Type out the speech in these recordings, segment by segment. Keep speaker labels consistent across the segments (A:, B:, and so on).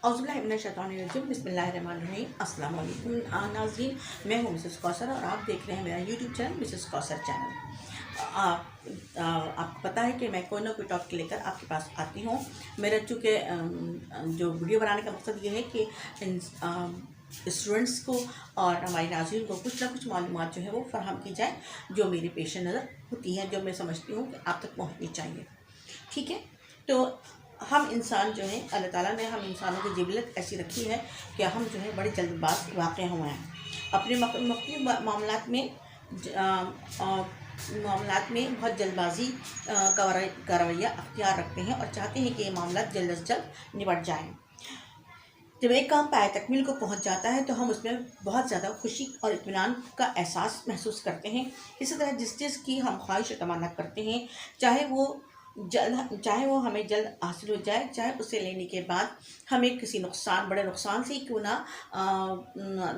A: औज़ुबिल्लाहिमिनश्शैतानिर्रजीम बिस्मिल्लाहिर्रहमानिर्रहीम। अस्सलाम वालेकुम नाज़रीन, मैं हूँ मिसेस कौसर और आप देख रहे हैं मेरा YouTube channel Mrs Kausar channel. आपको पता है कि मैं कोई ना कोई टॉपिक लेकर आपके पास आती हूँ। मेरा चूँकि जो वीडियो बनाने का मकसद ये है कि स्टूडेंट्स को और हमारी नाज़रीन को कुछ ना कुछ मालूमात जो है वो फ़राहम की जाए, जो मेरे पेश नज़र होती हैं, जो मैं समझती हूँ कि आप तक पहुँचनी चाहिए। ठीक है, तो हम इंसान जो है, अल्लाह ताला ने हम इंसानों की जिबलत ऐसी रखी है कि हम जो है बड़े जल्दबाज वाक़ हुए हैं अपने मुख्तलिफ़ मामलात में बहुत जल्दबाजी का रवैया अख्तियार रखते हैं और चाहते हैं कि ये मामला जल्द अज जल्द निपट जाएँ। जब एक काम पाए तकमील को पहुंच जाता है तो हम उसमें बहुत ज़्यादा खुशी और इत्मीनान का एहसास महसूस करते हैं। इसी तरह जिस चीज़ की हम ख्वाहिश तमन्ना करते हैं, चाहे वो हमें जल्द हासिल हो जाए, चाहे उसे लेने के बाद हमें किसी बड़े नुकसान से ही क्यों ना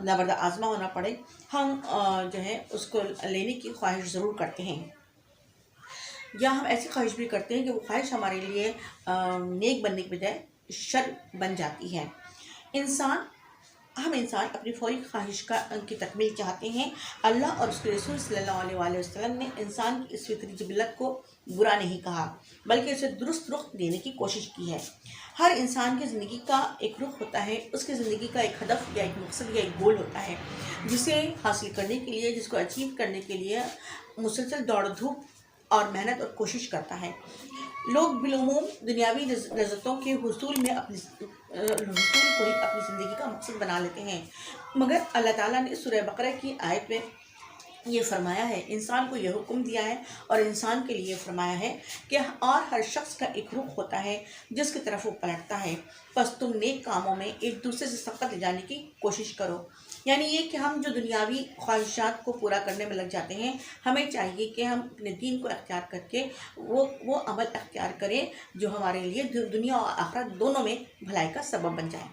A: नबर्द आज़मा होना पड़े, हम जो है उसको लेने की ख्वाहिश ज़रूर करते हैं। या हम ऐसी ख्वाहिश भी करते हैं कि वो ख्वाहिश हमारे लिए नेक बनने के बजाय शर बन जाती है। हम इंसान अपनी फौरी ख्वाहिश की तकमील चाहते हैं। अल्लाह और उसके रसूल सल्लल्लाहु अलैहि वसल्लम ने इंसान की इस फितरी जिबलत को बुरा नहीं कहा, बल्कि उसे दुरुस्त रुख देने की कोशिश की है। हर इंसान की ज़िंदगी का एक रुख होता है, उसकी ज़िंदगी का एक हदफ या एक मकसद या एक गोल होता है, जिसे हासिल करने के लिए, जिसको अचीव करने के लिए मुसलसल दौड़ धूप और मेहनत और कोशिश करता है। लोग बिलूमूम दुनियावी लज़्ज़तों के हुसूल को ही अपनी ज़िंदगी का मकसद बना लेते हैं, मगर अल्लाह ताला ने सूरह बकरा की आयत में ये फरमाया है, इंसान को यह हुक्म दिया है और इंसान के लिए फरमाया है कि और हर शख्स का एक रुख होता है जिसकी तरफ वो पलटता है, बस तुम नेक कामों में एक दूसरे से सबकत ले जाने की कोशिश करो। यानी ये कि हम जो दुनियावी ख्वाहिशात को पूरा करने में लग जाते हैं, हमें चाहिए कि हम अपने दीन को अख्तियार करके वो अमल अख्तियार करें जो हमारे लिए दुनिया और आखिरत दोनों में भलाई का सबब बन जाए।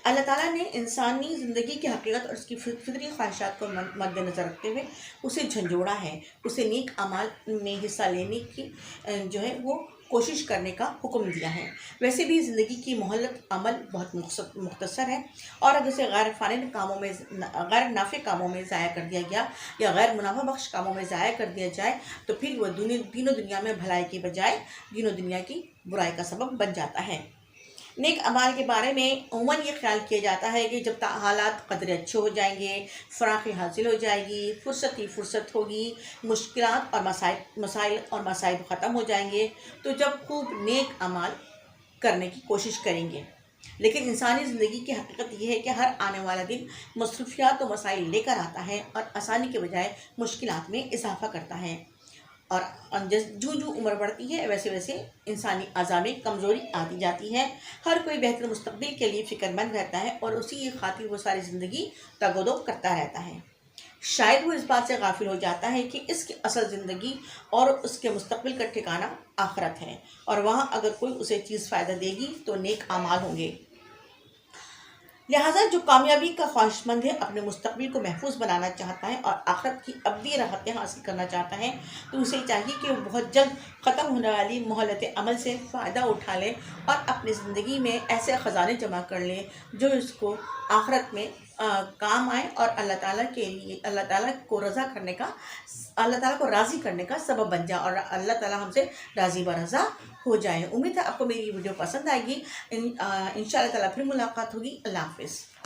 A: अल्लाह ताला ने इंसानी ज़िंदगी की हकीकत और उसकी फितरी ख्वाहिशात को मद्देनज़र रखते हुए उसे झंझोड़ा है, उसे नेक अमाल में हिस्सा लेने की जो है वो कोशिश करने का हुक्म दिया है। वैसे भी ज़िंदगी की मोहलत अमल बहुत मुख्तसर है और अगर उसे गैर नाफ़े कामों में ज़ाया कर दिया गया या गैर मुनाफा बख्श कामों में ज़ाया कर दिया जाए तो फिर वह तीनों दुनिया में भलाई के बजाय तीनों दुनिया की बुराई का सबब बन जाता है। नेक अमाल के बारे में उमूमन ये ख्याल किया जाता है कि जब हालात कदरे अच्छे हो जाएंगे, फ़राख़ी हासिल हो जाएगी, फुर्सत होगी, मुश्किलात और मसाइल और मसाइब ख़त्म हो जाएंगे, तो जब खूब नेक अमाल करने की कोशिश करेंगे। लेकिन इंसानी ज़िंदगी की हकीकत यह है कि हर आने वाला दिन मसरूफ़ियात और मसाइल लेकर आता है और आसानी के बजाय मुश्किलात में इजाफ़ा करता है। और जो उम्र बढ़ती है वैसे वैसे इंसानी अज़ा में कमज़ोरी आती जाती है। हर कोई बेहतर मुस्तक़बिल के लिए फ़िक्रमंद रहता है और उसी खातिर वो सारी ज़िंदगी तगोदो करता रहता है। शायद वो इस बात से गाफिल हो जाता है कि इसकी असल ज़िंदगी और उसके मुस्तक़बिल का ठिकाना आखिरत है और वहाँ अगर कोई उसे चीज़ फ़ायदा देगी तो नेक आमाल होंगे। लिहाजा जो कामयाबी का ख्वाहिशमंद है, अपने मुस्तक़बिल को महफूज बनाना चाहता है और आखिरत की अबदी राहतें हासिल करना चाहता है, तो उसे चाहिए कि वो बहुत जल्द ख़त्म होने वाली मोहलत अमल से फ़ायदा उठा ले और अपनी ज़िंदगी में ऐसे ख़जाने जमा कर ले जो इसको आखिरत में काम आए और अल्लाह ताला को राज़ी करने का सबब बन जाए और अल्लाह ताला हमसे राज़ी बरज़ा हो जाए। उम्मीद है आपको मेरी वीडियो पसंद आएगी। इंशाअल्लाह ताला फिर मुलाकात होगी। अल्लाह हाफ़िज़।